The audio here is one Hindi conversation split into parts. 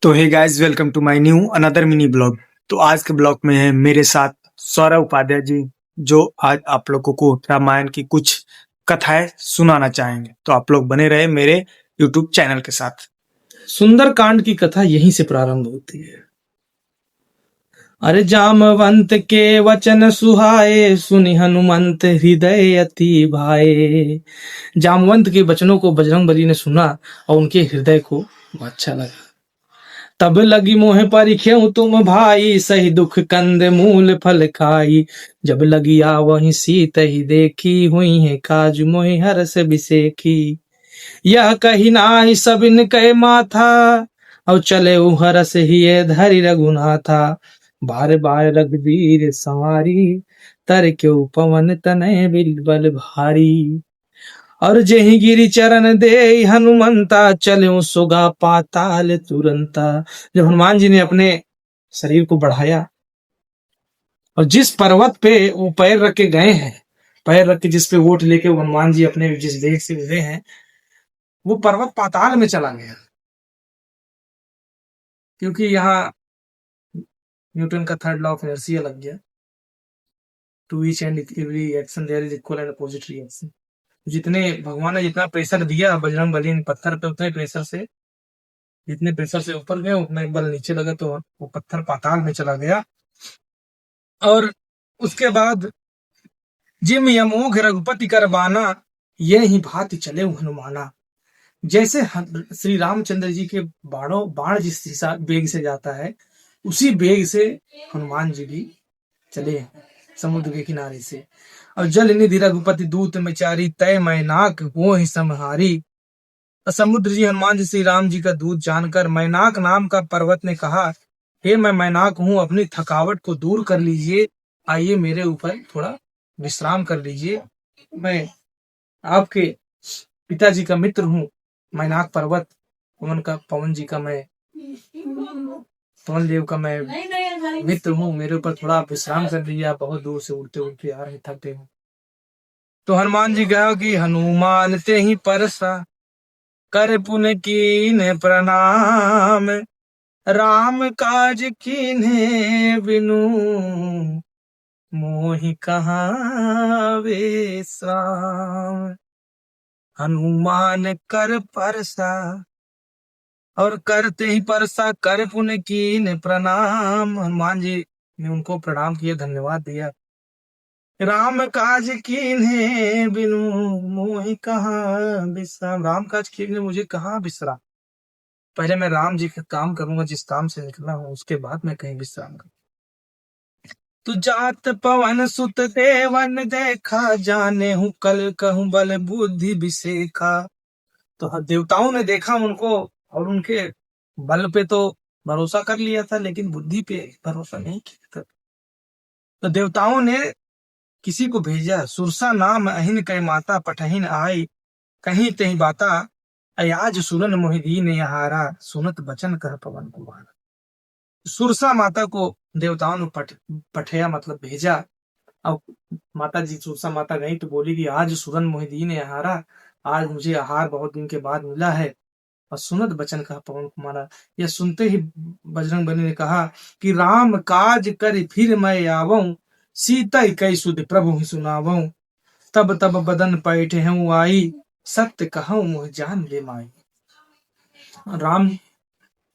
तो hey guys, welcome to my new another mini blog. तो आज के ब्लॉग में है मेरे साथ सौरभ उपाध्याय जी, जो आज आप लोगों को रामायण की कुछ कथाएं सुनाना चाहेंगे। तो आप लोग बने रहे मेरे यूट्यूब चैनल के साथ। सुंदर कांड की कथा यहीं से प्रारंभ होती है। अरे जामवंत के वचन सुहाए, सुनि हनुमंत हृदय अति भाए। जामवंत के वचनों को बजरंगबली ने सुना और उनके हृदय को अच्छा लगा। तब लगी मोह परिख्यऊ तुम भाई, सही दुख कंद मूल फल खाई। जब लगी आवहीं सीत ही देखी, हुई है काज मोहि हरष बिसेखी। यह कही नाहि सबिन कै माथा, और चले हरस ही धरि रघुनाथा। बार बार रघुवीर संवारी, तर क्यों पवन तनय बिल भारी। और जेहि गिरि चरण दे हनुमंता, चले सुगा पाताल तुरंता। जब हनुमान जी ने अपने शरीर को बढ़ाया और जिस पर्वत पे वो पैर रख के गए हैं, पैर रख के जिस पे वोट लेके हनुमान जी अपने जिस वेग से गए हैं, वो पर्वत पाताल में चला गया। क्योंकि यहाँ न्यूटन का थर्ड लॉ ऑफ इनर्शिया लग गया। To each and every action there is equal and opposite reaction. जितने भगवान ने जितना प्रेशर दिया बजरंग बली ने पत्थर पे, उतने प्रेशर से, जितने प्रेशर से ऊपर गए उतना एक बल नीचे लगा, तो वो पत्थर पाताल में चला गया। और उसके बाद जिम यमोघ रघुपति कर बाना, ये ही भांति चले हनुमाना। जैसे श्री रामचंद्र जी के बाण जिस बेग से जाता है, उसी बेग से हनुमान जी भी चले समुद्र के किनारे से। और जल निधि रघुपति दूत में चारी, तय मैनाक वो ही समहारी। समुद्र जी हनुमान जी श्री राम जी का दूत जानकर मैनाक नाम का पर्वत ने कहा, हे मैं मैनाक हूं, अपनी थकावट को दूर कर लीजिए, आइए मेरे ऊपर थोड़ा विश्राम कर लीजिए। मैं आपके पिताजी का मित्र हूँ, मैनाक पर्वत, पवन जी का मैं, पवन देव का मैं मित्र हूँ, मेरे ऊपर थोड़ा आप विश्राम कर लीजिए, आप बहुत दूर से उड़ते उड़ते आ रहे, थक गए। तो हनुमान जी कहा कि हनुमान ते ही परसा, कर पुन कीन्हे प्रणाम। राम काज कीन्हे बिनु, मोहि कहाँ विश्राम। हनुमान कर परसा, और करते ही परसा, कर पुन कीन्हे प्रणाम। हनुमान जी ने उनको प्रणाम किया, धन्यवाद दिया। राम काज कीन्हे बिनु, मोहि कहाँ विश्राम। राम काज कीन्हे, मुझे कहाँ विश्राम। पहले मैं राम जी का काम करूंगा, जिस काम से निकला हूं, उसके बाद मैं कहीं विश्राम करूंगा। तू जात पवन सुत देवन देखा, जाने हूं कल कहूं बल बुद्धि बिसेखा। तो देवताओं ने देखा उनको, और उनके बल पे तो भरोसा कर लिया था, लेकिन बुद्धि पे भरोसा नहीं किया था। तो देवताओं ने किसी को भेजा, सुरसा नाम अहिन कै माता, पठहिन आई कहीं तही बाता। अयाज सुरन मोहिदीन यहारा, सुनत बचन कह पवन कुमारा। सुरसा माता को देवताओं ने पठया मतलब भेजा। अब माता जी सुरसा माता गई तो बोली कि आज सुरन मोहिदीन यहारा, आज मुझे आहार बहुत दिन के बाद मिला है, और सुनत बचन कहा पवन कुमारा। यह सुनते ही बजरंगबली ने कहा कि राम काज कर फिर मैं आवऊं, सीता कई सुध प्रभु ही सुनावऊं। तब तब बदन पैठे हूँ आई, सत्य कहूं मुह जान ले माई। राम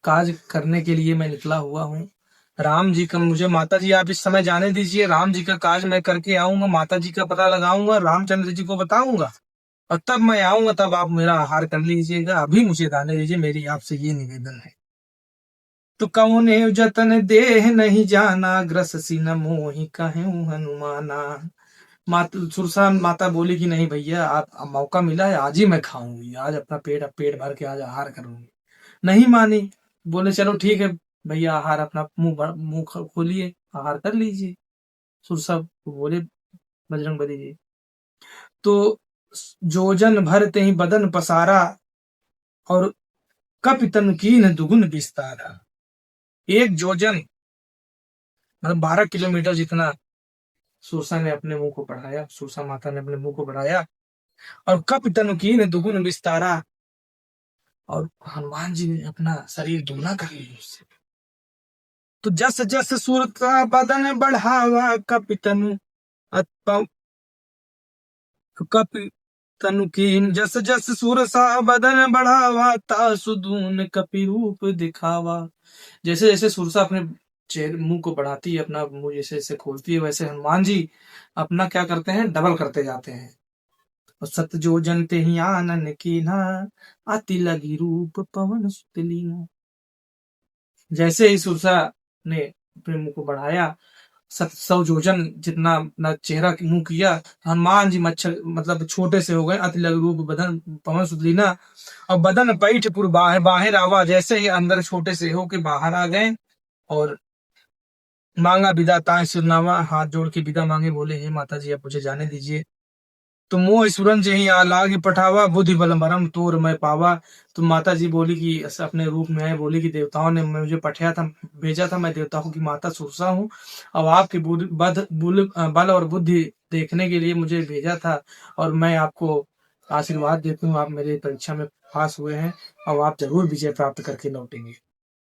काज करने के लिए मैं निकला हुआ हूँ। राम जी का मुझे, माता जी आप इस समय जाने दीजिए, राम जी का काज मैं करके आऊंगा, माता जी का पता लगाऊंगा, रामचंद्र जी को बताऊंगा, और तब मैं आऊंगा, तब आप मेरा आहार कर लीजिएगा, अभी मुझे दाने दीजिए, मेरी आपसे ये निवेदन है। तो कौने जतन देह नहीं जाना, ग्रस सिन मोहि कहूं हनुमाना। सुरसा माता बोली कि नहीं भैया, आप मौका मिला है, आज ही मैं खाऊंगी, आज अपना पेट भर के आज आहार करूंगी। नहीं मानी, बोले चलो ठीक है भैया, आहार अपना मुंह खोलिए, आहार कर लीजिए। सुरसा बोले बजरंगबली जी। तो जोजन भरते ही बदन पसारा, और कपितन कीन दुगुन विस्तारा। एक जोजन मतलब 12 किलोमीटर जितना सुरसा ने अपने मुंह को बढ़ाया, सुरसा माता ने अपने मुंह को बढ़ाया। और कपितन कीन दुगुन विस्तारा, और हनुमान जी ने अपना शरीर दूना कर लिया उससे। तो जस जस सुर का बदन बढ़ावा कपि तनु कीन, जस जस सुर सा बदन बढ़ावा तासु दून कपि रूप दिखावा। जैसे जैसे सुरसा अपने चेहरे मुंह को बढ़ाती है, अपना मुंह जैसे जैसे खोलती है, वैसे हनुमान जी अपना क्या करते हैं, डबल करते जाते हैं। और सत जो जनते ही आनन कीन्हा, अति लगी रूप पवन सुत लीन्हा। जैसे ही सुरसा ने अपने मुंह को बढ़ाया, 700 योजन जितना अपना चेहरा मुंह किया, हनुमान जी मच्छर मतलब छोटे से हो गए। अति लघु रूप बदन पवन सुत लीन्हा, और बदन पैठ पुर बाहर बाहर आवा। जैसे ही अंदर छोटे से हो के बाहर आ गए और मांगा विदा ताहि सिरनावा, हाथ जोड़ के विदा मांगे, बोले हे माता जी, अब मुझे जाने दीजिए। तो मोह स्फुरन जेहि लागे पठावा, बुद्धि बल मरम तोर मैं पावा। तो माता जी बोली कि अपने रूप में आए, बोली कि देवताओं ने मुझे पठाया था, भेजा था, मैं देवताओं की माता सुरसा हूँ। अब आपके बल और बुद्धि देखने के लिए मुझे भेजा था, और मैं आपको आशीर्वाद देती हूँ, आप मेरे परीक्षा में पास हुए हैं, और आप जरूर विजय प्राप्त करके लौटेंगे।